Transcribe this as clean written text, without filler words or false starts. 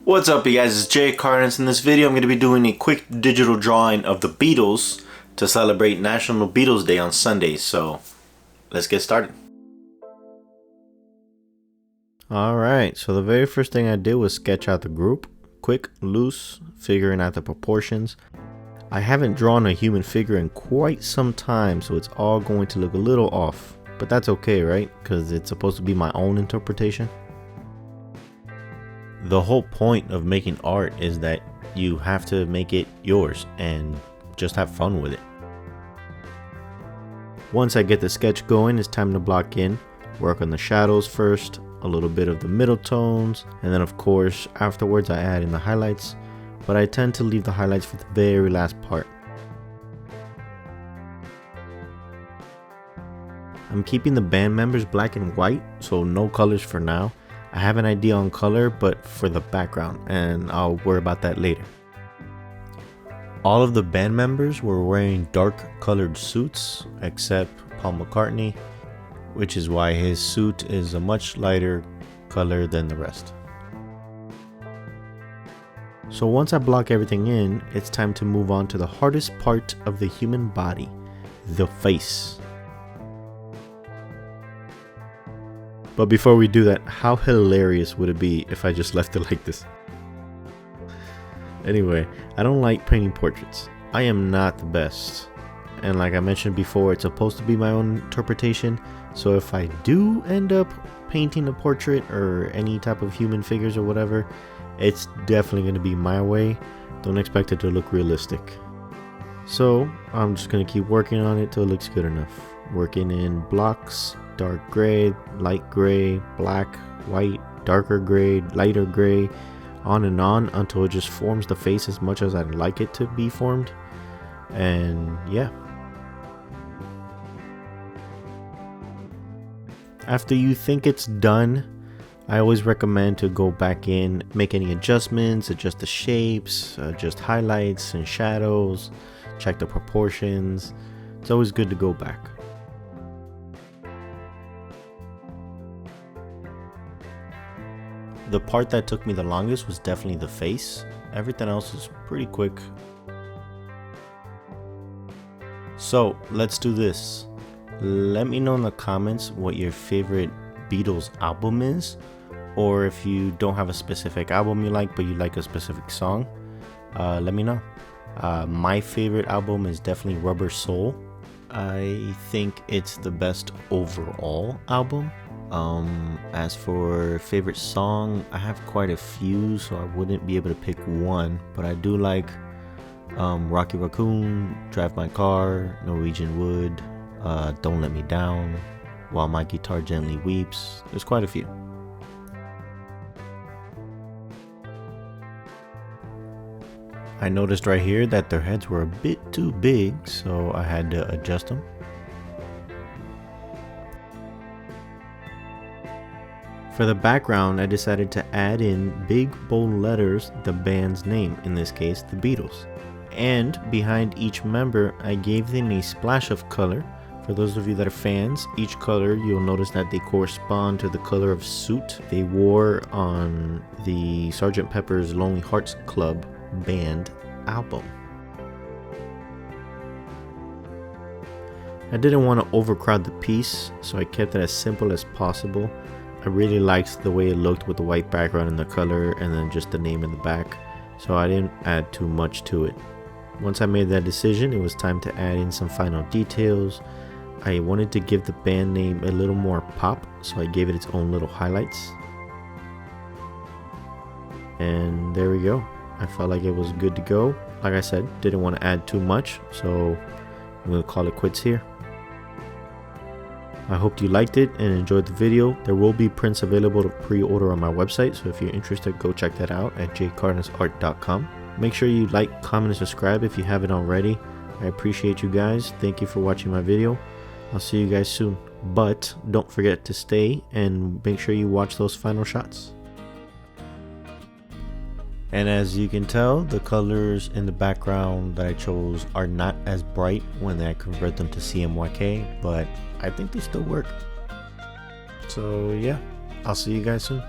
What's up, you guys? It's JCARDENASART. In this video I'm going to be doing a quick digital drawing of the Beatles to celebrate National Beatles Day on Sunday. So let's get started. Alright, so the very first thing I did was sketch out the group. Quick, loose, figuring out the proportions. I haven't drawn a human figure in quite some time, so it's all going to look a little off. But that's okay, right? Because it's supposed to be my own interpretation. The whole point of making art is that you have to make it yours and just have fun with it. Once I get the sketch going, it's time to block in, work on the shadows first, a little bit of the middle tones, and then of course afterwards I add in the highlights, but I tend to leave the highlights for the very last part. I'm keeping the band members black and white, so no colors for now. I have an idea on color, but for the background, and I'll worry about that later. All of the band members were wearing dark colored suits, except Paul McCartney, which is why his suit is a much lighter color than the rest. So once I block everything in, it's time to move on to the hardest part of the human body, the face. But before we do that, how hilarious would it be if I just left it like this? Anyway, I don't like painting portraits. I am not the best. And like I mentioned before, it's supposed to be my own interpretation. So if I do end up painting a portrait or any type of human figures or whatever, it's definitely going to be my way. Don't expect it to look realistic. So I'm just going to keep working on it till it looks good enough. Working in blocks. Dark gray, light gray, black, white, darker gray, lighter gray, on and on until it just forms the face as much as I'd like it to be formed. And yeah. After you think it's done, I always recommend to go back in, make any adjustments, adjust the shapes, adjust highlights and shadows, check the proportions. It's always good to go back. The part that took me the longest was definitely the face. Everything else was pretty quick. So let's do this. Let me know in the comments what your favorite Beatles album is, or if you don't have a specific album you like but you like a specific song, let me know. My favorite album is definitely Rubber Soul. I think it's the best overall album. As for favorite song, I have quite a few, so I wouldn't be able to pick one, but I do like Rocky Raccoon, Drive My Car, Norwegian Wood, Don't Let Me Down, While My Guitar Gently Weeps. There's quite a few. I noticed right here that their heads were a bit too big, so I had to adjust them. For the background, I decided to add in big bold letters the band's name, in this case the Beatles. And behind each member, I gave them a splash of color. For those of you that are fans, each color you'll notice that they correspond to the color of suit they wore on the Sgt. Pepper's Lonely Hearts Club Band album. I didn't want to overcrowd the piece, so I kept it as simple as possible. I really liked the way it looked with the white background and the color and then just the name in the back, so I didn't add too much to it. Once I made that decision, it was time to add in some final details. I wanted to give the band name a little more pop, so I gave it its own little highlights. And there we go. I felt like it was good to go. Like I said, didn't want to add too much, so I'm going to call it quits here. I hope you liked it and enjoyed the video. There will be prints available to pre-order on my website, so if you're interested, go check that out at jcardenasart.com. Make sure you like, comment, and subscribe if you haven't already. I appreciate you guys. Thank you for watching my video. I'll see you guys soon. But don't forget to stay and make sure you watch those final shots. And as you can tell, the colors in the background that I chose are not as bright when I convert them to CMYK, but I think they still work. So yeah, I'll see you guys soon.